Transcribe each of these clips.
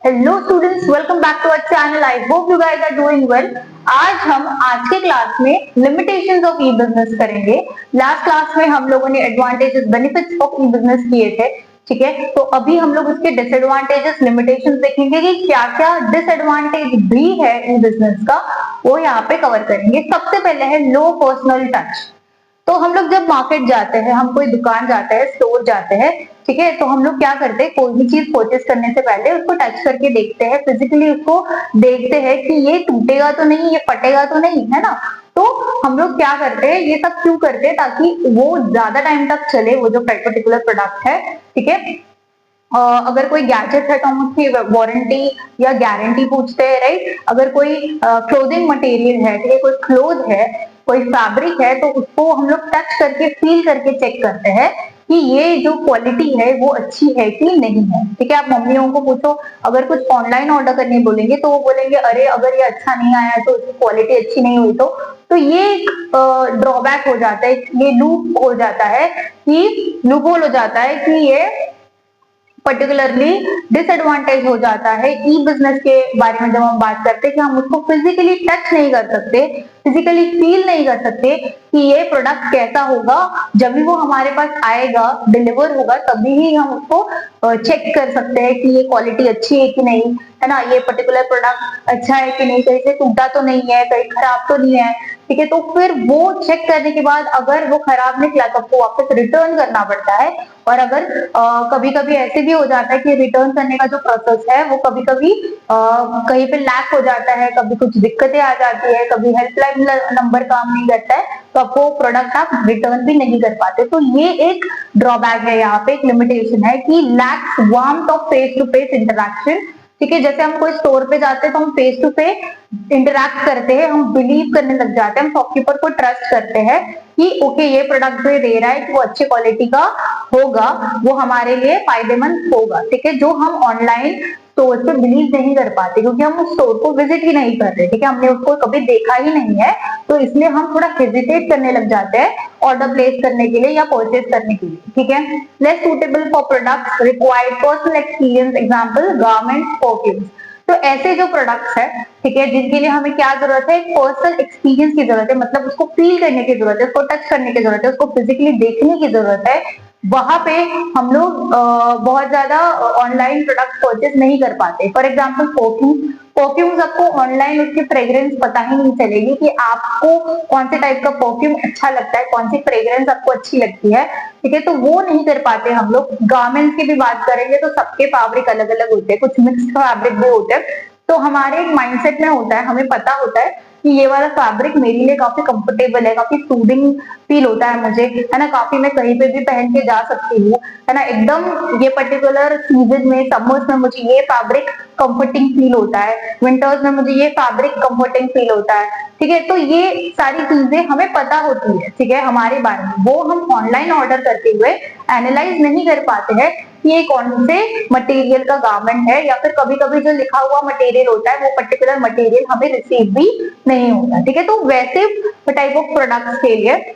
Hello students, welcome back to our channel. I hope you guys are doing well. आज के class में limitations of e business करेंगे। Last class में हम लोगों ने advantages benefits of e business किए थे, ठीक है। तो अभी हम लोग उसके डिसएडवांटेजेस लिमिटेशंस देखेंगे कि क्या क्या डिसएडवांटेज भी है ई बिजनेस का, वो यहाँ पे कवर करेंगे। सबसे पहले है लो पर्सनल टच। तो हम लोग जब मार्केट जाते हैं, हम कोई दुकान जाते हैं, स्टोर जाते हैं, ठीक है, तो हम लोग क्या करते हैं, कोई भी चीज परचेस करने से पहले उसको टच करके देखते हैं, फिजिकली उसको देखते हैं कि ये टूटेगा तो नहीं, ये फटेगा तो नहीं, है ना। तो हम लोग क्या करते हैं, ये सब क्यों करते हैं, ताकि वो ज्यादा टाइम तक चले, वो जो पर्टिकुलर प्रोडक्ट है, ठीक है। अगर कोई गैजेट है तो हम उसकी वारंटी या गारंटी पूछते हैं, राइट। अगर कोई क्लोथिंग मटेरियल है, ठीक है, कोई क्लोथ है, कोई फैब्रिक है, तो उसको हम लोग टच करके फील करके चेक करते हैं कि ये जो क्वालिटी है वो अच्छी है कि नहीं है, ठीक है। आप मम्मियों को पूछो, अगर कुछ ऑनलाइन ऑर्डर करने बोलेंगे तो वो बोलेंगे अरे अगर ये अच्छा नहीं आया तो उसकी क्वालिटी अच्छी नहीं हुई तो ये एक ड्रॉबैक हो जाता है, ये लूप हो जाता है, कि लूप होल हो जाता है कि ये पर्टिकुलरली डिसएडवांटेज हो जाता है ई बिजनेस के बारे में। जब हम बात करते हैं कि हम उसको फिजिकली टच नहीं कर सकते, फिजिकली फील नहीं कर सकते कि ये प्रोडक्ट कैसा होगा, जब भी वो हमारे पास आएगा, डिलीवर होगा, तभी ही हम उसको चेक कर सकते हैं कि ये क्वालिटी अच्छी है कि नहीं, है ना, ये पर्टिकुलर प्रोडक्ट अच्छा है कि नहीं, कहीं से टूटा तो नहीं है, कहीं खराब तो नहीं है, ठीक है। तो फिर वो चेक करने के बाद अगर वो खराब निकला तो आपको वापस रिटर्न करना पड़ता है। और अगर कभी कभी ऐसे भी हो जाता है कि रिटर्न करने का जो प्रोसेस है वो कभी कभी कहीं पे लैक हो जाता है, कभी कुछ दिक्कतें आ जाती है, कभी हेल्पलाइन नंबर काम नहीं करता है, तो आपको प्रोडक्ट आप रिटर्न भी नहीं कर पाते। तो ये एक ड्रॉबैक है, यहाँ पे एक लिमिटेशन है कि lacks warmth of face to face interaction, ठीक है। जैसे हम कोई स्टोर पे जाते हैं तो हम फेस टू फेस इंटरैक्ट करते हैं, हम बिलीव करने लग जाते हैं, हम शॉपकीपर को ट्रस्ट करते हैं कि ओके ये प्रोडक्ट जो दे रहा है कि वो अच्छी क्वालिटी का होगा, वो हमारे लिए फायदेमंद होगा, ठीक है। जो हम ऑनलाइन स्टोर पे बिलीव नहीं कर पाते क्योंकि हम उस स्टोर को विजिट ही नहीं कर रहे, ठीक है, हमने उसको कभी देखा ही नहीं है, तो इसलिए हम थोड़ा हेजिटेट करने लग जाते हैं ऑर्डर प्लेस करने के लिए या परचेज करने के लिए, ठीक है। Less suitable for products required personal experience, example garments, perfumes. तो ऐसे जो प्रोडक्ट्स है, ठीक है, जिनके लिए हमें क्या जरूरत है, एक पर्सनल एक्सपीरियंस की जरूरत है, मतलब उसको फील करने की जरूरत है, उसको टच करने की जरूरत है, उसको फिजिकली देखने की जरूरत है, वहां पे हम लोग बहुत ज्यादा ऑनलाइन प्रोडक्ट परचेज नहीं कर पाते। फॉर एग्जाम्पल परफ्यूम्स आपको ऑनलाइन उसकी फ्रेग्रेंस पता ही नहीं चलेगी कि आपको कौन से टाइप का परफ्यूम अच्छा लगता है, कौन सी फ्रेग्रेंस आपको अच्छी लगती है, ठीक है। तो वो नहीं कर पाते हम लोग। गारमेंट्स की भी बात करेंगे तो सबके फैब्रिक अलग अलग होते हैं, कुछ मिक्स्ड फैब्रिक भी होते हैं, तो हमारे माइंडसेट में होता है, हमें पता होता है कि ये वाला फैब्रिक मेरे लिए काफी कंफर्टेबल है, काफी सूदिंग फील होता है मुझे, है ना, काफी मैं कहीं पे भी पहन के जा सकती हूँ, है ना, एकदम ये पर्टिकुलर सीजन में, समर्स में मुझे ये फैब्रिक कंफर्टिंग फील होता है, विंटर्स में मुझे ये फैब्रिक कंफर्टिंग फील होता है, ठीक है। तो ये सारी चीजें हमें पता होती है, ठीक है, हमारे बारे में, वो हम ऑनलाइन ऑर्डर करते हुए एनालाइज नहीं कर पाते हैं कि ये कौन से मटेरियल का गारमेंट है, या फिर कभी कभी जो लिखा हुआ मटेरियल होता है वो पर्टिकुलर मटेरियल हमें रिसीव भी नहीं होता, ठीक है। तो वैसे टाइप ऑफ प्रोडक्ट्स के लिए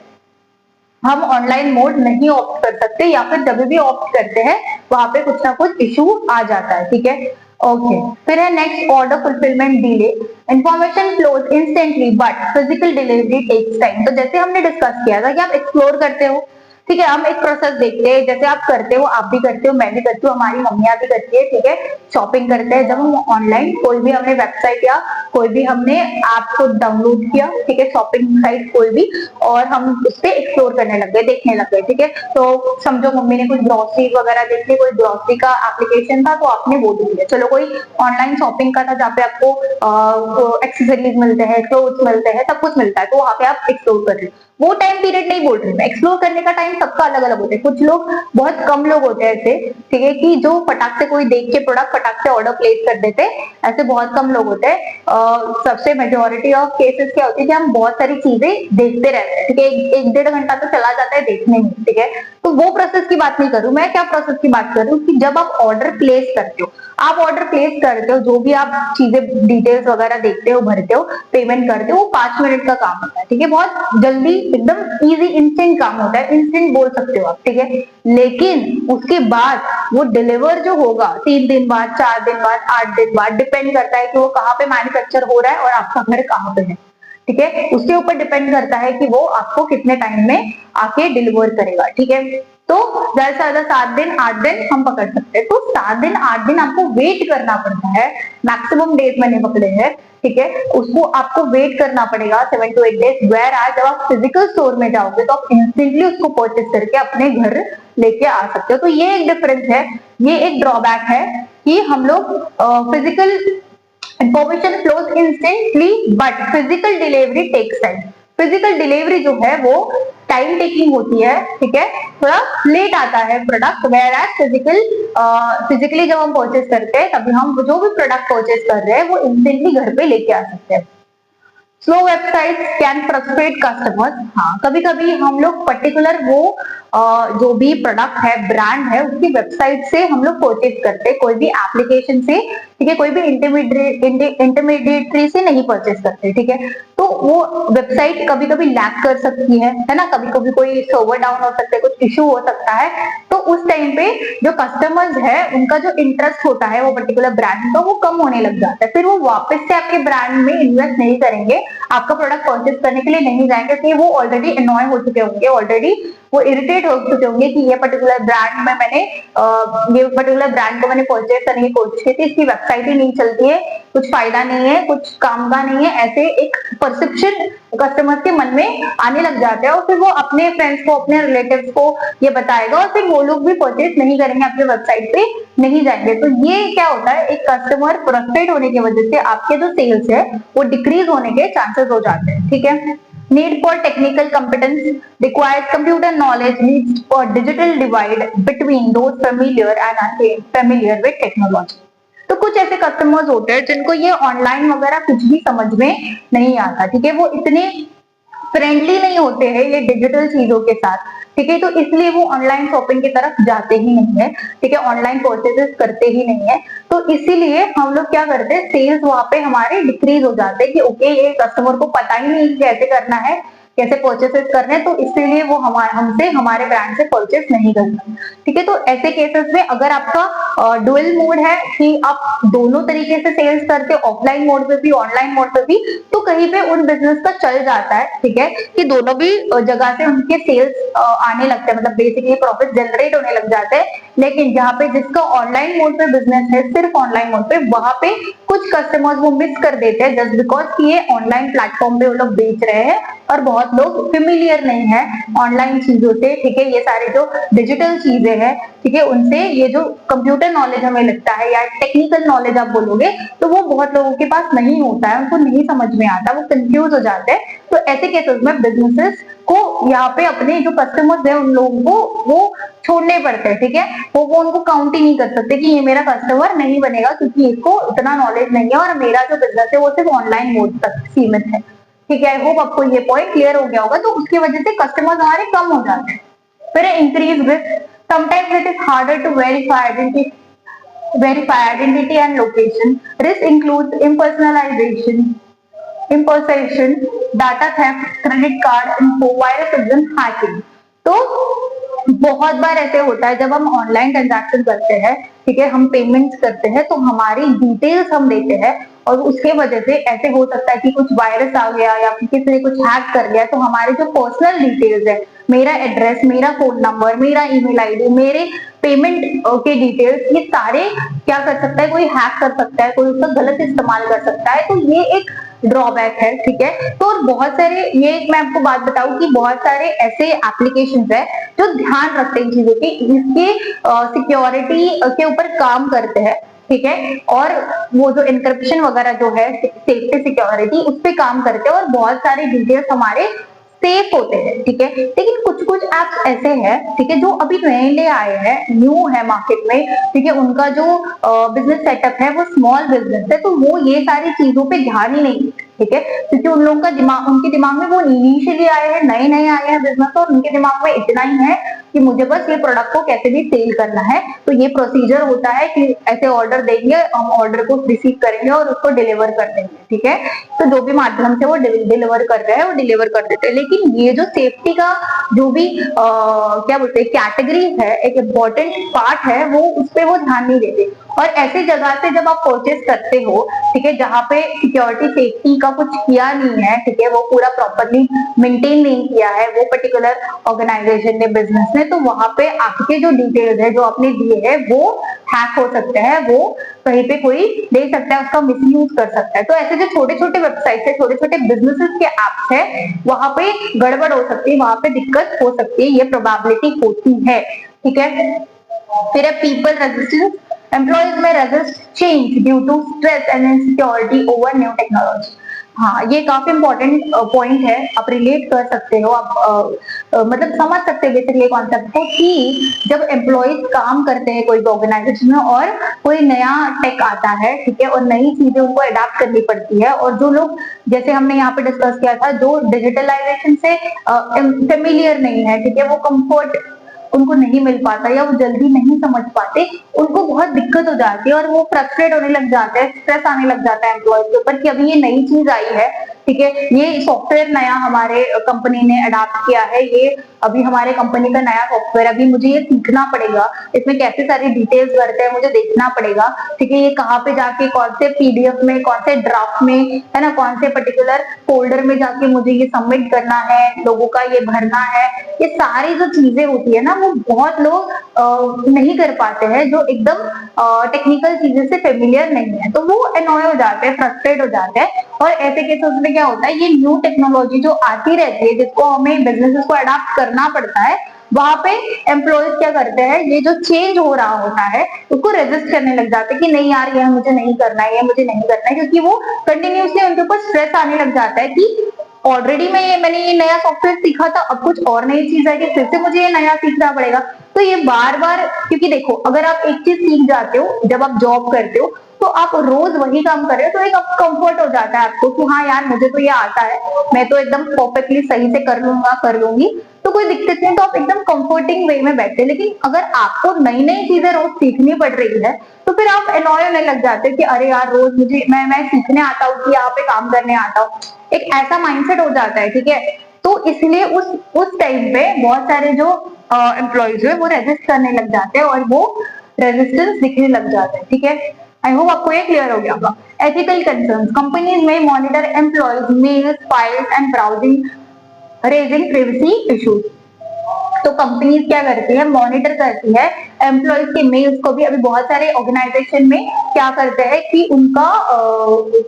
हम ऑनलाइन मोड नहीं ऑप्ट कर सकते, या फिर जब भी ऑप्ट करते हैं वहां पे कुछ ना कुछ इशू आ जाता है, ठीक है। ओके, फिर है next, order fulfilment delay. Information flows instantly but physical delivery takes time. तो जैसे हमने डिस्कस किया था कि आप एक्सप्लोर करते हो, ठीक है, हम एक प्रोसेस देखते हैं, जैसे आप करते हो, आप भी करते हो, मैं भी करती हूँ, हमारी मम्मियां भी करती है, ठीक है, शॉपिंग करते हैं। जब हम ऑनलाइन कोई भी हमने वेबसाइट या कोई भी हमने ऐप को डाउनलोड किया, ठीक है, शॉपिंग साइट कोई भी, और हम उस पर एक्सप्लोर करने लग गए, देखने लग गए, ठीक है। तो समझो मम्मी ने कुछ ग्रोसरी वगैरह देख ली, कोई ग्रोसरी का एप्लीकेशन था तो आपने वो देख लिया। चलो कोई ऑनलाइन शॉपिंग का था जहाँ पे आपको एक्सेसरीज मिलते हैं, क्लोथ्स मिलते हैं, सब कुछ मिलता है, तो वहां पे आप एक्सप्लोर कर रहे हो। वो टाइम पीरियड नहीं बोल रही मैं, एक्सप्लोर करने का टाइम सबका अलग अलग होता है। कुछ लोग, बहुत कम लोग होते हैं ऐसे, ठीक है, कि जो फटाक से कोई देख के प्रोडक्ट फटाक से ऑर्डर प्लेस कर देते, ऐसे बहुत कम लोग होते हैं। सबसे मेजोरिटी ऑफ केसेस क्या होती है कि हम बहुत सारी चीजें देखते रहते हैं, ठीक है, एक डेढ़ घंटा तो चला जाता है देखने में, ठीक है। तो वो प्रोसेस की बात नहीं कर रही हूँ मैं, क्या प्रोसेस की बात कर रही हूँ कि जब आप ऑर्डर प्लेस करते हो, आप ऑर्डर प्लेस करते हो, जो भी आप चीजें डिटेल्स वगैरह देखते हो, भरते हो, पेमेंट करते हो, वो 5 मिनट का काम होता है, ठीक है, बहुत जल्दी एकदम इजी इंस्टेंट काम होता है, इंस्टेंट बोल सकते हो आप, ठीक है। लेकिन उसके बाद वो डिलीवर जो होगा 3 दिन बाद, 4 दिन बाद, 8 दिन बाद, डिपेंड करता है कि वो कहाँ पे मैन्युफैक्चर हो रहा है और आपका घर कहाँ पे है, ठीक है। उसके ऊपर डिपेंड करता है कि वो आपको कितने टाइम में आके डिलीवर करेगा, ठीक है। तो ज्यादा से ज्यादा 7 दिन 8 दिन हम पकड़ सकते हैं। तो 7 दिन 8 दिन आपको वेट करना पड़ता है, मैक्सिमम डेज मैंने पकड़े हैं, ठीक है। उसको आपको वेट करना पड़ेगा 7 to 8 डेज। वेयर आज जब आप फिजिकल स्टोर में जाओगे तो आप इंस्टेंटली उसको परचेस करके अपने घर लेके आ सकते हो। तो ये एक डिफरेंस है, ये एक ड्रॉबैक है कि हम लोग physical information flows instantly but physical delivery takes time. Physical delivery जो है वो टाइम टेकिंग होती है, ठीक है, थोड़ा लेट आता है प्रोडक्ट। वेयर एज फिजिकली जब हम परचेस करते हैं तभी हम जो भी प्रोडक्ट परचेस कर रहे हैं वो इंस्टेंटली घर पे लेके आ सकते हैं। Slow websites can frustrate customers. हाँ, कभी कभी हम लोग पर्टिकुलर वो जो भी प्रोडक्ट है, ब्रांड है, उसकी वेबसाइट से हम लोग परचेज करते हैं, कोई भी एप्लीकेशन से, ठीक है, कोई भी इंटरमीडिएटरी से नहीं परचेज करते, ठीक है। तो वो वेबसाइट कभी कभी लैग कर सकती है ना, कभी कभी कोई सर्वर डाउन हो सकता है, कुछ इश्यू हो सकता है। तो उस टाइम पे जो कस्टमर्स है उनका जो इंटरेस्ट होता है वो पर्टिकुलर ब्रांड का वो कम होने लग जाता है, फिर वो वापस से आपके ब्रांड में इन्वेस्ट नहीं करेंगे, आपका प्रोडक्ट परचेज करने के लिए नहीं जाएंगे, क्योंकि वो ऑलरेडी अनॉय हो चुके होंगे, ऑलरेडी वो इरिटेट हो चुके होंगे कि ये पर्टिकुलर ब्रांड में मैंने ये पर्टिकुलर ब्रांड को मैंने परचेज करने की कोशिश की थी, इसकी वेबसाइट ही नहीं चलती है, कुछ फायदा नहीं है, कुछ काम का नहीं है, ऐसे एक परसेप्शन कस्टमर के मन में आने लग जाता है और फिर वो अपने फ्रेंड्स को, अपने रिलेटिव्स को ये बताएगा और फिर वो लोग भी परचेज नहीं करेंगे, आपके वेबसाइट पे नहीं जाएंगे। तो ये क्या होता है, एक कस्टमर फ्रस्ट्रेट होने की वजह से आपके जो सेल्स है वो डिक्रीज होने के चांसेस हो जाते हैं, ठीक है। Need for technical competence requires computer knowledge leads for digital divide between those familiar and unfamiliar with technology। तो कुछ ऐसे कस्टमर्स होते हैं जिनको ये ऑनलाइन वगैरह कुछ भी समझ में नहीं आता, ठीक है, वो इतने फ्रेंडली नहीं होते हैं ये डिजिटल चीजों के साथ, ठीक है। तो इसलिए वो ऑनलाइन शॉपिंग की तरफ जाते ही नहीं है, ठीक है, ऑनलाइन परचेजेस करते ही नहीं है। तो इसीलिए हम लोग क्या करते हैं, सेल्स वहां पे हमारे डिक्रीज हो जाते हैं कि ओके ये कस्टमर को पता ही नहीं कैसे करना है, कैसे परचेसेस करने हैं, तो इसीलिए वो हमसे हमारे ब्रांड से परचेस नहीं करता, ठीक है। तो ऐसे केसेस में अगर आपका डुअल मोड है कि आप दोनों तरीके से सेल्स करते हो, ऑफलाइन मोड पे भी ऑनलाइन मोड पे भी, तो कहीं पे उन बिजनेस का चल जाता है, ठीक है, कि दोनों भी जगह से उनके सेल्स आने लगते हैं, मतलब बेसिकली प्रॉफिट जनरेट होने लग जाते हैं। लेकिन जहाँ पे जिसका ऑनलाइन मोड पे बिजनेस है, सिर्फ ऑनलाइन मोड पे, वहां पे कुछ कस्टमर्स वो मिस कर देते हैं जस्ट बिकॉज कि ये ऑनलाइन प्लेटफॉर्म पे वो लोग बेच रहे हैं और बहुत लोग फेमिलियर नहीं है ऑनलाइन चीजों से, ठीक है। ये सारे जो डिजिटल चीजें हैं, ठीक है, उनसे ये जो कंप्यूटर नॉलेज हमें लगता है या टेक्निकल नॉलेज आप बोलोगे तो वो बहुत लोगों के पास नहीं होता है, उनको नहीं समझ में आता, वो कंफ्यूज हो जाते हैं। तो ऐसे केसेस में बिजनेसेस को यहाँ पे अपने जो कस्टमर्स है उन लोगों को वो छोड़ने पड़ते हैं, ठीक है, वो उनको काउंट ही नहीं कर सकते कि ये मेरा कस्टमर नहीं बनेगा क्योंकि इसको इतना नॉलेज नहीं है और मेरा जो बिजनेस है वो सिर्फ ऑनलाइन मोड तक सीमित है, ठीक है। आई होप आपको ये पॉइंट क्लियर हो गया होगा। तो उसकी वजह से कस्टमर्स हमारे कम हो जाते हैं। फिर increase risk, sometimes it is harder to verify identity and location. Risk includes impersonation, data theft, credit card info, virus and hacking। तो बहुत बार ऐसे होता है जब हम ऑनलाइन ट्रांजैक्शन करते हैं, ठीक है, हम पेमेंट्स करते हैं तो हमारी डिटेल्स हम देते हैं और उसके वजह से ऐसे हो सकता है कि कुछ वायरस आ गया या किसी ने कुछ हैक कर लिया, तो हमारे जो पर्सनल डिटेल्स है, मेरा एड्रेस, मेरा फोन नंबर, मेरा ईमेल आईडी, मेरे पेमेंट के डिटेल्स, ये सारे क्या कर सकता है, कोई हैक कर सकता है, कोई उसका गलत इस्तेमाल कर सकता है। तो ये एक ड्रॉबैक है, ठीक है। तो बहुत सारे, ये मैं आपको बात बताऊं कि बहुत सारे ऐसे एप्लीकेशंस है जो ध्यान रखते हैं चीजों की, इसके सिक्योरिटी के ऊपर काम करते हैं, ठीक है, और वो जो इनक्रिप्शन वगैरह जो है, सेफ्टी सिक्योरिटी, उस पे काम करते हैं और बहुत सारे डिटेल्स हमारे सेफ होते हैं, ठीक है। लेकिन कुछ कुछ एप्स ऐसे हैं, ठीक है, जो अभी नए आए हैं, न्यू है मार्केट में, ठीक है, उनका जो बिजनेस सेटअप है वो स्मॉल बिजनेस है, तो वो ये सारी चीजों पे ध्यान ही नहीं, ठीक है, क्योंकि उन लोगों का दिमाग, उनके दिमाग में वो इनिशियली आए हैं, नए आए हैं बिजनेस और उनके दिमाग में इतना ही है कि मुझे बस ये प्रोडक्ट को कैसे भी सेल करना है। तो ये प्रोसीजर होता है कि ऐसे ऑर्डर देंगे, हम ऑर्डर को रिसीव करेंगे और उसको डिलीवर कर देंगे, ठीक है। तो जो भी माध्यम से वो डिलीवर कर रहे हैं वो डिलीवर कर देते हैं। लेकिन ये जो सेफ्टी का जो भी क्या बोलते हैं कैटेगरीज है, एक इम्पोर्टेंट पार्ट है, वो उस पर वो ध्यान नहीं देते। और ऐसी जगह से जब आप परचेस करते हो, ठीक है, जहाँ पे सिक्योरिटी सेफ्टी का कुछ किया नहीं है, ठीक है, वो पूरा प्रॉपरली मेंटेन नहीं किया है वो पर्टिकुलर ऑर्गेनाइजेशन ने, बिजनेस ने, तो वहां पे आपके जो डिटेल्स है जो आपने दिए हैं वो हैक हो सकते हैं, वो कहीं पे कोई ले सकता है, उसका मिसयूज कर सकता है। तो ऐसे जो छोटे छोटे वेबसाइट है, छोटे छोटे बिजनेसेस के एप्स है, वहां पे गड़बड़ हो सकती है, वहां पे दिक्कत हो सकती है, ये प्रोबेबिलिटी होती है, ठीक है। फिर है पीपल रेजिस्टेंस, एम्प्लॉयज में resist change due to stress and insecurity over new technology. हाँ, ये काफी इंपॉर्टेंट पॉइंट है, आप रिलेट कर सकते हो, आप मतलब समझ सकते हो बेसिकली कॉन्सेप्ट को, कि जब एम्प्लॉयज काम करते हैं कोई ऑर्गेनाइजेशन में और कोई नया टेक आता है, ठीक है, और नई चीजें उनको अडाप्ट करनी पड़ती है, और जो लोग, जैसे हमने यहाँ पे डिस्कस किया था, जो डिजिटलाइजेशन से फेमिलियर नहीं है, ठीक है, वो कंफर्ट उनको नहीं मिल पाता या वो जल्दी नहीं समझ पाते, उनको बहुत दिक्कत हो जाती है और वो फ्रस्ट्रेट होने लग जाते हैं, स्ट्रेस आने लग जाता है एम्प्लॉय के ऊपर कि अभी ये नई चीज आई है, ठीक है, ये सॉफ्टवेयर नया हमारे कंपनी ने अडाप्ट किया है, ये अभी हमारे कंपनी का नया सॉफ्टवेयर, अभी मुझे ये सीखना पड़ेगा, इसमें कैसे सारी डिटेल्स करते हैं मुझे देखना पड़ेगा, ठीक है, ये कहाँ पे जाके कौन से पीडीएफ में, कौन से ड्राफ्ट में, है ना, कौन से पर्टिकुलर फोल्डर में जाके मुझे ये सबमिट करना है, लोगों का ये भरना है, ये सारी जो चीजें होती है ना, वो बहुत लोग नहीं कर पाते हैं, जो एकदम टेक्निकल चीजें से फेमिलियर नहीं है, तो वो अनॉय हो जाते हैं, फ्रस्ट्रेट हो जाते हैं। और ऐसे केसेस में क्या होता है, ये न्यू टेक्नोलॉजी जो आती रहती है, जिसको हमें बिजनेसेस को अडाप्ट करना पड़ता है, वहां पे एम्प्लॉयज क्या करते हैं, ये जो चेंज हो रहा होता है उसको रेजिस्ट करने लग जाते हैं कि नहीं यार, ये मुझे नहीं करना है, ये मुझे नहीं करना है, क्योंकि वो कंटिन्यूसली उनके ऊपर स्ट्रेस आने लग जाता है कि ऑलरेडी मैंने ये नया सॉफ्टवेयर सीखा था, अब कुछ और नई चीज है कि फिर से मुझे ये नया सीखना पड़ेगा। तो ये बार बार, क्योंकि देखो, अगर आप एक चीज सीख जाते हो, जब आप जॉब करते हो, तो आप रोज वही काम कर रहे हो, तो एक कंफर्ट हो जाता है आपको कि हाँ यार, मुझे तो ये आता है, मैं तो एकदम परफेक्टली सही से कर लूंगा, कर लूंगी, तो कोई दिक्कत नहीं, तो आप एकदम कंफर्टिंग वे में बैठते हैं। लेकिन अगर आपको नई नई चीजें रोज सीखनी पड़ रही है, तो फिर आप एनॉय होने लग जाते हैं कि अरे यार, रोज मुझे मैं सीखने आता हूँ कि यहाँ पे काम करने आता हूँ, एक ऐसा माइंडसेट हो जाता है, ठीक है। तो इसलिए उस टाइम पे बहुत सारे जो एम्प्लॉयज है वो रेजिस्ट करने लग जाते हैं और वो रेजिस्टेंस दिखने लग जाते हैं, ठीक है। आई होप आपको ये क्लियर हो गया होगा। एथिकल कंसर्न्स, कंपनीज में monitor employees mails, files and browsing raising privacy issues. तो कंपनीज क्या करती है, मॉनिटर करती है एम्प्लॉयज के मेल्स को भी। अभी बहुत सारे ऑर्गेनाइजेशन में क्या करते हैं कि उनका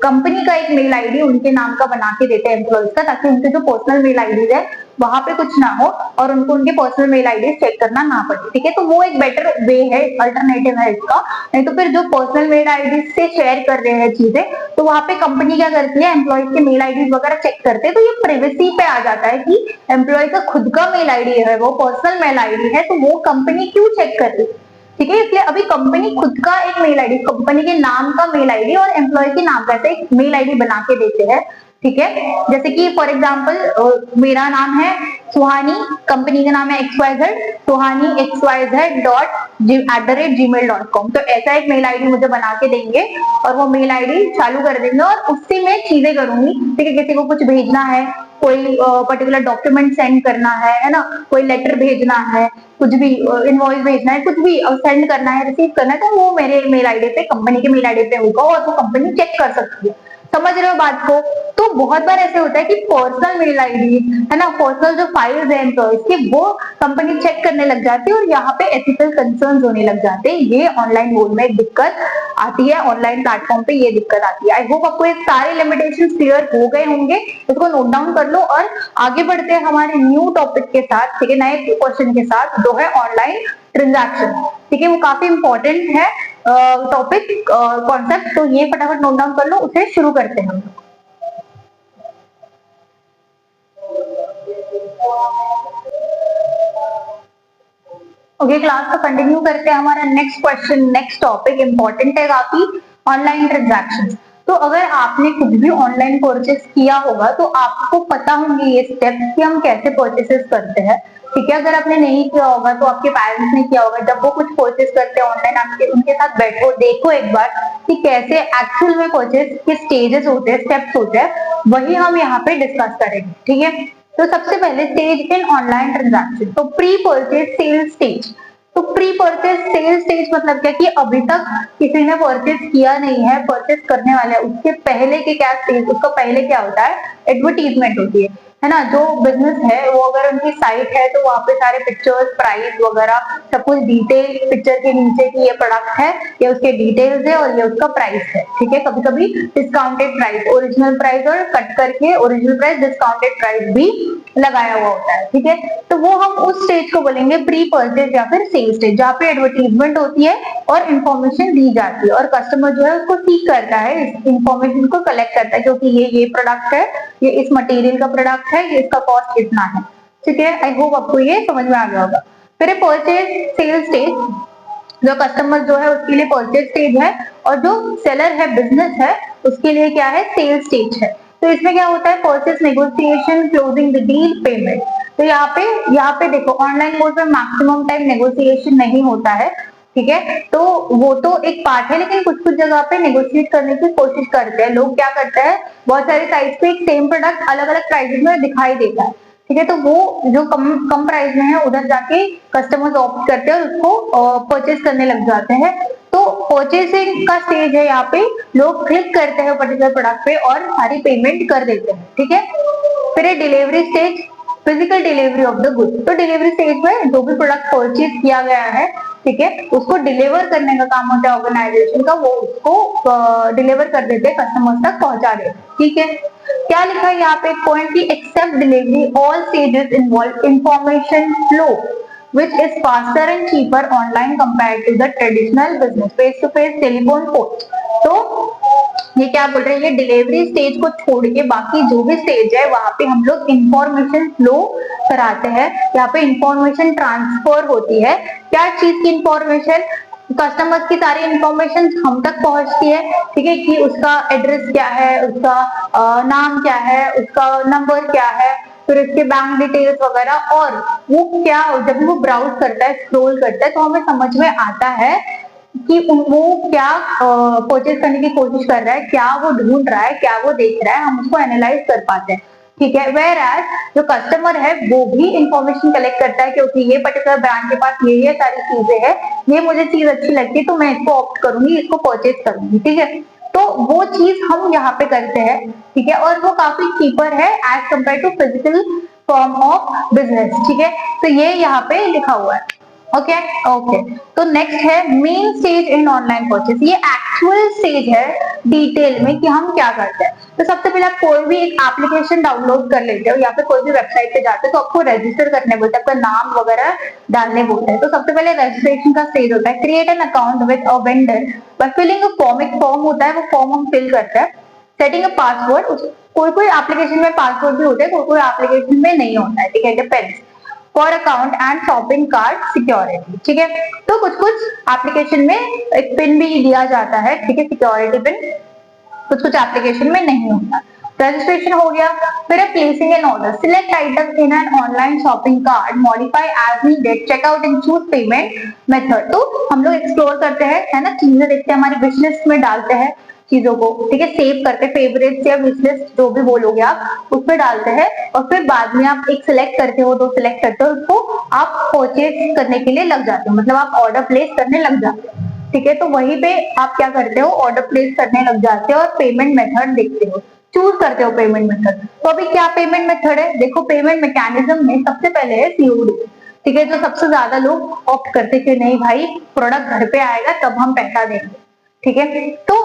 कंपनी का एक मेल आईडी उनके नाम का बना के देते हैं एम्प्लॉयज का, ताकि उनके जो पर्सनल मेल आईडीज है वहां पे कुछ ना हो और उनको उनके पर्सनल मेल आईडी चेक करना ना पड़े, ठीक है। तो वो एक बेटर वे है, अल्टरनेटिव है इसका। नहीं तो फिर जो पर्सनल मेल आईडी से शेयर कर रहे हैं चीजें, तो वहां पे कंपनी क्या करती है, एम्प्लॉयज के मेल आईडी वगैरह चेक करते हैं, तो ये प्राइवेसी पे आ जाता है कि एम्प्लॉय का खुद का मेल आईडी है, वो पर्सनल मेल आईडी है, तो वो कंपनी क्यों चेक कर रही है, ठीक है। इसलिए अभी कंपनी खुद का एक मेल आईडी, कंपनी के नाम का मेल आईडी और एम्प्लॉय के नाम का एक मेल आईडी बना के देते हैं, ठीक है। जैसे कि फॉर एग्जाम्पल मेरा नाम है सुहानी, कंपनी का नाम है XYZ, सुहानी xyz.@gmail.com। तो ऐसा एक मेल आईडी मुझे बना के देंगे और वो मेल आईडी चालू कर देंगे और उससे मैं चीजें करूंगी, ठीक है। किसी को कुछ भेजना है, कोई पर्टिकुलर डॉक्यूमेंट सेंड करना है ना, कोई लेटर भेजना है, कुछ भी इनवॉइस भेजना है, कुछ भी सेंड करना है, रिसीव करना है, तो वो मेरे मेल आईडी पे, कंपनी के मेल आईडी पे होगा और वो कंपनी चेक कर सकती है। समझ रहे हो बात को। तो बहुत बार ऐसे होता है कि पर्सनल मेल आईडी है ना, पर्सनल जो फाइल्स है एम्प्लॉयज की, वो कंपनी चेक करने लग जाती है और यहाँ पे एथिकल कंसर्न्स होने लग जाते हैं। ये ऑनलाइन वर्ल्ड में एक दिक्कत आती है, ऑनलाइन प्लेटफॉर्म पे ये दिक्कत आती है। आई होप आपको ये सारे लिमिटेशंस क्लियर हो गए होंगे, इसको नोट डाउन कर लो और आगे बढ़ते हैं हमारे न्यू टॉपिक के साथ, ठीक है, नए क्वेश्चन के साथ, जो है ऑनलाइन ट्रांजैक्शन, ठीक है। वो काफी इंपॉर्टेंट है टॉपिक, कॉन्सेप्ट, तो ये फटाफट नोट डाउन कर लो, उसे शुरू करते हैं हम। ओके, क्लास को कंटिन्यू करते हैं। हमारा next question, next topic important है काफी, ऑनलाइन ट्रांजैक्शन। तो अगर आपने कुछ भी ऑनलाइन परचेस किया होगा तो आपको पता होंगे ये स्टेप्स कि हम कैसे परचेसेस करते हैं। ठीक है, अगर आपने नहीं किया होगा तो आपके पेरेंट्स ने किया होगा, जब वो कुछ परचेस करते हैं ऑनलाइन आपके उनके साथ बैठो, देखो एक बार कि कैसे एक्चुअल में परचेस के स्टेजेस होते हैं, स्टेप्स होते हैं, वही हम यहाँ पे डिस्कस करेंगे। ठीक है, तो सबसे पहले स्टेज इन ऑनलाइन ट्रांजैक्शन, तो प्री परचेस सेल्स स्टेज। तो प्री परचेस सेल्स स्टेज मतलब क्या कि अभी तक किसी ने परचेस किया नहीं है, परचेस करने वाला है, उसके पहले के क्या स्टेज, उसका पहले क्या होता है, एडवर्टीजमेंट होती है ना। जो बिजनेस है वो अगर उनकी साइट है तो वहाँ पे सारे पिक्चर्स, प्राइस वगैरह सब कुछ डिटेल पिक्चर के नीचे की ये प्रोडक्ट है, ये उसके डिटेल्स है और ये उसका प्राइस है। ठीक है, कभी कभी डिस्काउंटेड प्राइस, ओरिजिनल प्राइस और कट करके ओरिजिनल प्राइस, डिस्काउंटेड प्राइस भी लगाया हुआ होता है। ठीक है, तो वो हम उस स्टेज को बोलेंगे प्री परचेज या फिर सेल स्टेज, जहाँ पे एडवर्टीजमेंट होती है और इन्फॉर्मेशन दी जाती है और कस्टमर जो है उसको सीख करता है, इस इन्फॉर्मेशन को कलेक्ट करता है, क्योंकि ये प्रोडक्ट है, ये इस मटेरियल का प्रोडक्ट है, ये इसका कॉस्ट कितना है। ठीक है, आई होप आपको ये समझ में आ गया होगा। फिर परचेज सेल स्टेज, जो कस्टमर जो है उसके लिए परचेज स्टेज है और जो सेलर है, बिजनेस है, उसके लिए क्या है, सेल स्टेज है। तो इसमें क्या होता है, purchase negotiation, closing the deal, payment. तो यहाँ पे देखो ऑनलाइन मोड में मैक्सिमम टाइम नेगोशिएशन नहीं होता है। ठीक है, तो वो तो एक पार्ट है, लेकिन कुछ कुछ जगह पे नेगोशिएट करने की कोशिश करते हैं लोग। क्या करते हैं, बहुत सारे साइट्स पे एक सेम प्रोडक्ट अलग अलग प्राइसेस में दिखाई देता है। ठीक है, तो वो जो कम प्राइस में है उधर जाके कस्टमर्स ऑप्ट करते हैं और उसको परचेज करने लग जाते हैं। तो परचेसिंग का स्टेज है, यहाँ पे लोग क्लिक करते हैं पर्टिकुलर प्रोडक्ट पे और सारी पेमेंट कर देते हैं। ठीक है, फिर है delivery stage, physical delivery of the goods. तो डिलीवरी स्टेज में जो भी प्रोडक्ट परचेज किया गया है, ठीक है, उसको डिलीवर करने का काम होता है ऑर्गेनाइजेशन का, वो उसको डिलीवर कर देते हैं, कस्टमर्स तक पहुंचा देते हैं। ठीक है, क्या लिखा है यहाँ पे पॉइंट की, except delivery all stages involve information flow which is faster and cheaper online compared to the traditional business face to face telephone post। तो ये क्या बोल रहे हैं, ये डिलीवरी स्टेज को छोड़ के बाकी जो भी स्टेज है वहां पे हम लोग इंफॉर्मेशन फ्लो कराते हैं। यहाँ पे इंफॉर्मेशन ट्रांसफर होती है। क्या चीज की इंफॉर्मेशन, कस्टमर्स की सारी इंफॉर्मेशन हम तक पहुंचती है। ठीक है, कि उसका एड्रेस क्या है, उसका नाम क्या है, उसका नंबर क्या है, फिर इसके बैंक डिटेल्स वगैरह, और वो क्या, जब वो ब्राउज करता है, स्क्रॉल करता है, तो हमें समझ में आता है कि वो क्या परचेज करने की कोशिश कर रहा है, क्या वो ढूंढ रहा है, क्या वो देख रहा है, हम उसको एनालाइज कर पाते हैं। ठीक है, वेयर एज जो कस्टमर है वो भी इंफॉर्मेशन कलेक्ट करता है, क्योंकि ये पर्टिकुलर ब्रांड के पास ये सारी चीजें हैं, ये मुझे चीज अच्छी लगती है तो मैं इसको ऑप्ट करूंगी, इसको परचेज करूंगी। ठीक है, तो वो चीज हम यहाँ पे करते हैं। ठीक है, और वो काफी चीपर है as compared to physical form of business. ठीक है, तो ये यहाँ पे लिखा हुआ है। ओके ओके, तो नेक्स्ट है main stage in online purchase. ये एक्चुअल स्टेज है डिटेल में कि हम क्या करते हैं। तो सबसे पहले आप कोई भी एक एप्लीकेशन डाउनलोड कर लेते हो या फिर कोई भी वेबसाइट पे जाते हो तो आपको रजिस्टर करने बोलते हैं, आपका नाम वगैरह डालने बोलते हैं। तो सबसे पहले रजिस्ट्रेशन का स्टेज होता है, create an account with a vendor by filling a form. एक फॉर्म होता है, वो फॉर्म हम फिल करते हैं। सेटिंग अ पासवर्ड, कोई कोई एप्लीकेशन में पासवर्ड भी होता है, कोई कोई एप्लीकेशन में नहीं होता है। ठीक है, depends. For account and shopping card security. ठीक है, तो कुछ कुछ एप्लीकेशन में एक पिन भी दिया जाता है। ठीक है, सिक्योरिटी पिन, कुछ कुछ एप्लीकेशन में नहीं होता। रजिस्ट्रेशन हो गया, फिर placing an order, select item in an online shopping cart, modify as needed, checkout and choose payment method. तो हम लोग एक्सप्लोर करते हैं, है ना, चीजें देखते हैं, हमारी विश लिस्ट में डालते हैं चीजों को। ठीक है, सेव करके फेवरेट या विश लिस्ट जो भी बोलोगे आप उस पर डालते हैं, और फिर बाद में आप एक सिलेक्ट करते हो, दो सिलेक्ट करते हो, उसको आप परचेज करने के लिए लग जाते हो, मतलब आप ऑर्डर प्लेस करने लग जाते हो। ठीक है, तो वहीं पे आप क्या करते हो, ऑर्डर प्लेस करने लग जाते हो और पेमेंट मेथड देखते हो, चूज करते हो पेमेंट मेथड। तो अभी क्या पेमेंट मेथड है, देखो पेमेंट मैकेनिज्म में सबसे पहले है सीओडी। ठीक है, जो सबसे ज्यादा लोग ऑप्ट करते कि नहीं भाई प्रोडक्ट घर पे आएगा तब हम पैसा देंगे। ठीक है, तो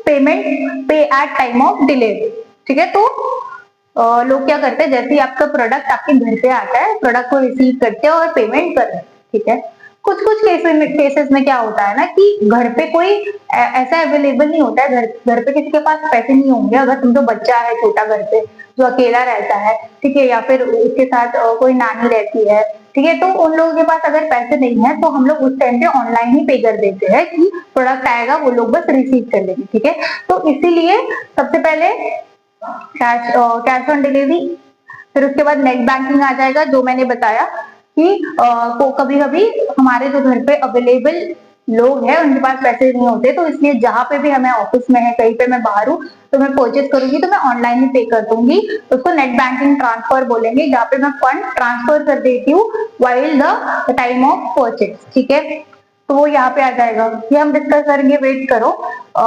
पेमेंट पे एट टाइम ऑफ डिलीवरी। ठीक है, तो लोग क्या करते हैं, जैसे ही आपका प्रोडक्ट आपके घर पे आता है, प्रोडक्ट को रिसीव करते हैं और पेमेंट करते हैं। ठीक है, कुछ कुछ केसेस में क्या होता है ना कि घर पे कोई ऐसा अवेलेबल नहीं होता है, घर पे किसी के पास पैसे नहीं होंगे, अगर तुम तो बच्चा है छोटा घर पे जो अकेला रहता है, ठीक है, या फिर उसके साथ कोई नानी रहती है। ठीक है, तो उन लोगों के पास अगर पैसे नहीं है तो हम लोग उस टाइम पे ऑनलाइन ही पे कर देते हैं कि प्रोडक्ट आएगा वो लोग बस रिसीव कर लेंगे, ठीक है। तो इसीलिए सबसे पहले कैश ऑन डिलीवरी, फिर उसके बाद नेट बैंकिंग आ जाएगा, जो मैंने बताया कि कभी कभी हमारे जो घर पे अवेलेबल लोग हैं उनके पास पैसे नहीं होते, तो इसलिए जहां पे भी हमें ऑफिस में है, कहीं पे मैं बाहर हूँ, तो मैं परचेज करूंगी तो मैं ऑनलाइन ही पे कर दूंगी, तो उसको नेट बैंकिंग ट्रांसफर बोलेंगे, जहाँ पे मैं फंड ट्रांसफर कर देती हूँ while the time of purchase, ठीक है। तो वो यहाँ पे आ जाएगा, ये हम डिस्कस करेंगे, वेट करो।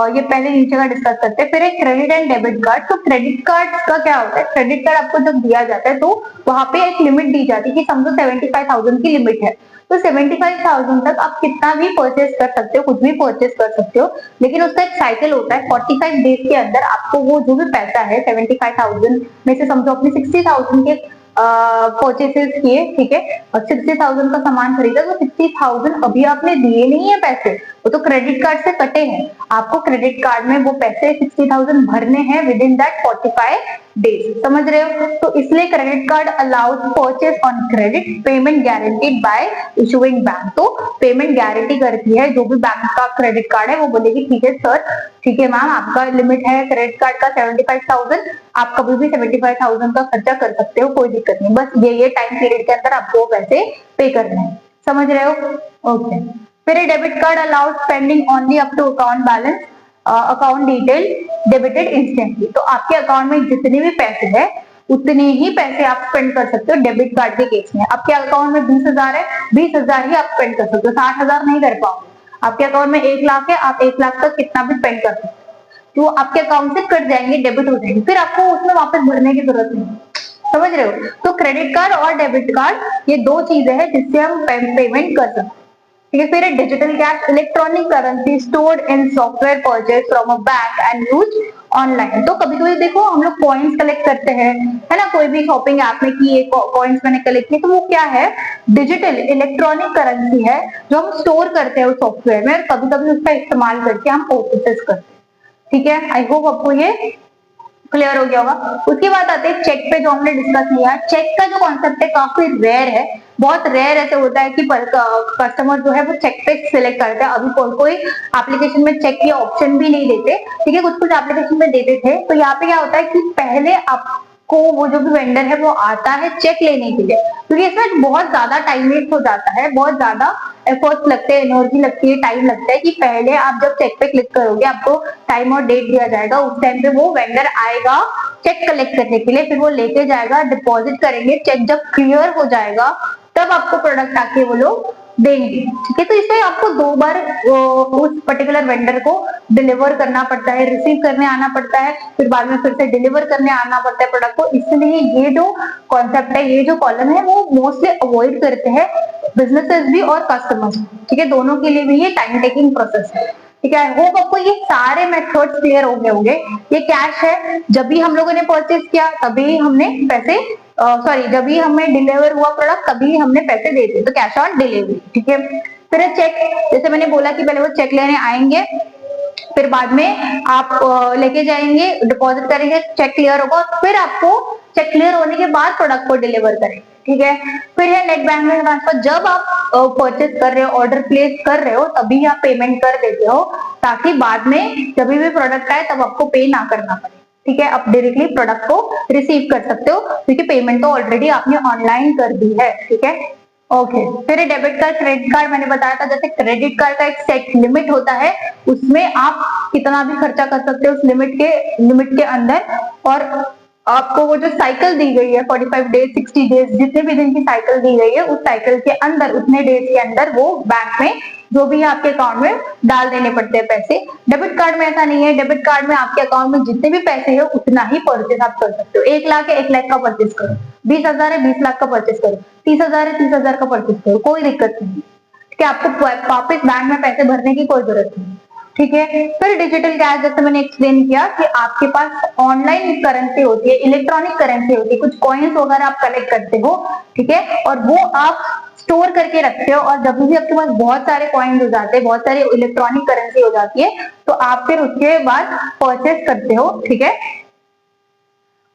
ये पहले नीचे का डिस्कस करते हैं। फिर एक क्रेडिट एंड डेबिट कार्ड। तो क्रेडिट कार्ड का क्या होता है, क्रेडिट कार्ड आपको जब दिया जाता है तो वहां पे एक लिमिट दी जाती है कि समझो 75,000 की लिमिट है, तो 75,000 तक आप कितना भी परचेज कर सकते हो, कुछ भी परचेज कर सकते हो, लेकिन उसका एक साइकिल होता है, 45 डेज के अंदर आपको वो जो भी पैसा है 75,000 में से समझो अपने 60,000 के परचेसेस किए, ठीक है, और 60,000 का सामान खरीदा, तो 60,000 अभी आपने दिए नहीं है पैसे, वो तो क्रेडिट कार्ड से कटे हैं, आपको क्रेडिट कार्ड में वो पैसे 60,000 भरने हैं विद इन दैट 45 डेज, समझ रहे हो। तो इसलिए credit card allows purchase on credit, payment guaranteed bye issuing bank. तो पेमेंट गारंटी करती है, जो भी बैंक का क्रेडिट कार्ड है वो बोलेगी ठीक है सर, ठीक है मैम, आपका लिमिट है क्रेडिट कार्ड का 75,000, आप कभी भी 75,000 का खर्चा कर सकते हो, कोई दिक्कत नहीं, बस ये टाइम पीरियड के अंदर आपको पैसे पे करने हैं, समझ रहे हो। ओके। फिर debit card allowed spending only up to account balance, account detail debited instantly. तो आपके अकाउंट में जितने भी पैसे हैं उतने ही पैसे आप स्पेंड कर सकते हो डेबिट कार्ड के केस में। आपके अकाउंट में 20,000 है, 20,000 ही आप स्पेंड कर सकते हो, 60,000 नहीं कर पाओगे। आपके अकाउंट में 1,00,000 है, आप 1,00,000 तक कितना भी स्पेंड कर सकते हो, तो आपके अकाउंट से कट जाएंगे, डेबिट हो जाएंगे, फिर आपको उसमें वापस भरने की जरूरत नहीं, समझ रहे हो। तो क्रेडिट कार्ड और डेबिट कार्ड ये दो चीजें हैं जिससे हम पेमेंट कर सकते हैं, ठीक है। फिर digital cash, electronic currency stored in software purchase from a bank and use online. तो कभी कभी देखो हम लोग कॉइन्स कलेक्ट करते हैं, है ना, कोई भी शॉपिंग ऐप में की कॉइन्स मैंने कलेक्ट किए, तो वो क्या है, डिजिटल इलेक्ट्रॉनिक करेंसी है जो हम स्टोर करते हैं उस सॉफ्टवेयर में, कभी कभी उसका इस्तेमाल करके हम परचेज करते हैं, ठीक है। आई होप आपको ये क्लियर हो गया होगा। उसके बाद आते हैं चेक पे, जो हमने डिस्कस किया। चेक का जो कॉन्सेप्ट है काफी रेयर है, बहुत रेयर ऐसे होता है कि कस्टमर जो है वो चेक पे सिलेक्ट करता है। अभी कोई एप्लीकेशन में चेक की ऑप्शन भी नहीं देते, ठीक है, कुछ कुछ एप्लीकेशन में देते थे। तो यहाँ पे क्या होता है कि पहले आपको वो जो भी वेंडर है वो आता है चेक लेने के लिए, क्योंकि इसमें बहुत ज्यादा टाइम वेस्ट हो जाता है, बहुत ज्यादा एफर्ट्स लगते हैं, एनर्जी लगती है, टाइम लगता है, कि पहले आप जब चेक पे क्लिक करोगे आपको टाइम और डेट दिया जाएगा, उस टाइम पे वो वेंडर आएगा चेक कलेक्ट करने के लिए, फिर वो लेके जाएगा, डिपॉजिट करेंगे, चेक जब क्लियर हो जाएगा तब आपको प्रोडक्ट आके वो लोग देंगे, ठीक है। तो इसमें आपको 2 बार उस पर्टिकुलर वेंडर को डिलीवर करना पड़ता है, रिसीव करने आना पड़ता है, फिर बाद में फिर से डिलीवर करने आना पड़ता है प्रोडक्ट को। इसलिए ये जो कॉन्सेप्ट है, ये जो कॉलम है, वो मोस्टली अवॉइड करते हैं बिजनेसेस भी और कस्टमर्स, ठीक है, दोनों के लिए भी ये टाइम टेकिंग प्रोसेस है, ठीक है। आई होप आपको ये सारे मेथड्स क्लियर हो गए होंगे। ये कैश है, जब भी हम लोगों ने परचेज किया तभी हमने पैसे, सॉरी, जब भी हमें डिलीवर हुआ प्रोडक्ट तभी हमने पैसे दे दिए, तो कैश ऑन डिलीवरी, ठीक है। फिर चेक, जैसे मैंने बोला कि पहले वो चेक लेने आएंगे, फिर बाद में आप लेके जाएंगे, डिपॉजिट करेंगे, चेक क्लियर होगा, फिर आपको चेक क्लियर होने के बाद प्रोडक्ट को डिलीवर करेंगे, ठीक है। फिर है नेट बैंकिंग ट्रांसफर, जब आप परचेज कर रहे हो, ऑर्डर प्लेस कर रहे हो, तभी आप पेमेंट कर देते हो, ताकि बाद में जब भी प्रोडक्ट आए तब आपको पे ना करना पड़े, ठीक है। आप डायरेक्टली प्रोडक्ट को रिसीव कर सकते हो, क्योंकि पेमेंट तो ऑलरेडी आपने ऑनलाइन कर दी है, ठीक है। ओके। फिर डेबिट कार्ड, क्रेडिट कार्ड मैंने बताया था, जैसे क्रेडिट कार्ड का एक सेट लिमिट होता है, उसमें आप कितना भी खर्चा कर सकते हो उस लिमिट के अंदर, और आपको वो जो साइकिल दी गई है 45 डेज, 60 डेज, जितने भी दिन की साइकिल दी गई है, उस साइकिल के अंदर, उतने डेज के अंदर वो बैंक में जो भी आपके अकाउंट में डाल देने पड़ते हैं पैसे। डेबिट कार्ड में ऐसा नहीं है, डेबिट कार्ड में आपके अकाउंट में जितने भी पैसे है उतना ही परचेज आप कर सकते हो। 1,00,000 है, 1,00,000 का परचेज करो, 20,000 है, 20,00,000 का परचेज करो, 30,000 है, 30,000 का परचेज करो, कोई दिक्कत नहीं, ठीक है। आपको वापस बैंक में पैसे भरने की कोई जरूरत नहीं, ठीक है। फिर डिजिटल कैश, जैसे मैंने एक्सप्लेन किया कि आपके पास ऑनलाइन करेंसी होती है, इलेक्ट्रॉनिक करेंसी होती है, कुछ कॉइन्स वगैरह आप कलेक्ट करते हो, ठीक है, और वो आप स्टोर करके रखते हो, और जब भी आपके पास बहुत सारे कॉइन्स हो जाते हैं, बहुत सारी इलेक्ट्रॉनिक करेंसी हो जाती है, तो आप फिर उसके बाद परचेस करते हो, ठीक है,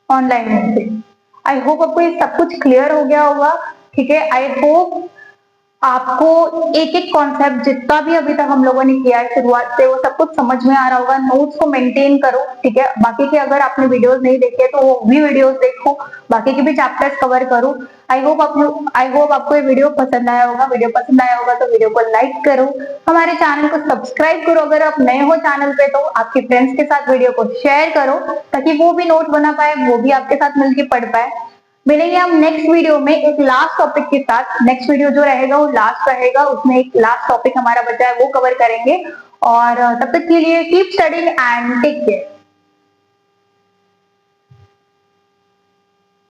ऑनलाइन से। आई होप आपको ये सब कुछ क्लियर हो गया होगा, ठीक है। आई होप आपको एक एक कॉन्सेप्ट जितना भी अभी तक हम लोगों ने किया है शुरुआत से, वो सब कुछ समझ में आ रहा होगा। नोट्स को मेंटेन करो, ठीक है। बाकी के अगर आपने वीडियोस नहीं देखे तो वो भी वीडियोस देखो, बाकी के भी चैप्टर्स कवर करो। आई होप आपको ये वीडियो पसंद आया होगा। वीडियो पसंद आया होगा तो वीडियो को लाइक करो, हमारे चैनल को सब्सक्राइब करो अगर आप नए हो चैनल पे, तो आपके फ्रेंड्स के साथ वीडियो को शेयर करो ताकि वो भी नोट बना पाए, वो भी आपके साथ मिलकर पढ़ पाए। मिलेंगे हम नेक्स्ट वीडियो में एक लास्ट टॉपिक के साथ। नेक्स्ट वीडियो जो रहेगा वो लास्ट रहेगा, उसमें एक लास्ट टॉपिक हमारा बचा है वो कवर करेंगे। और तब तक के लिए keep studying and take care.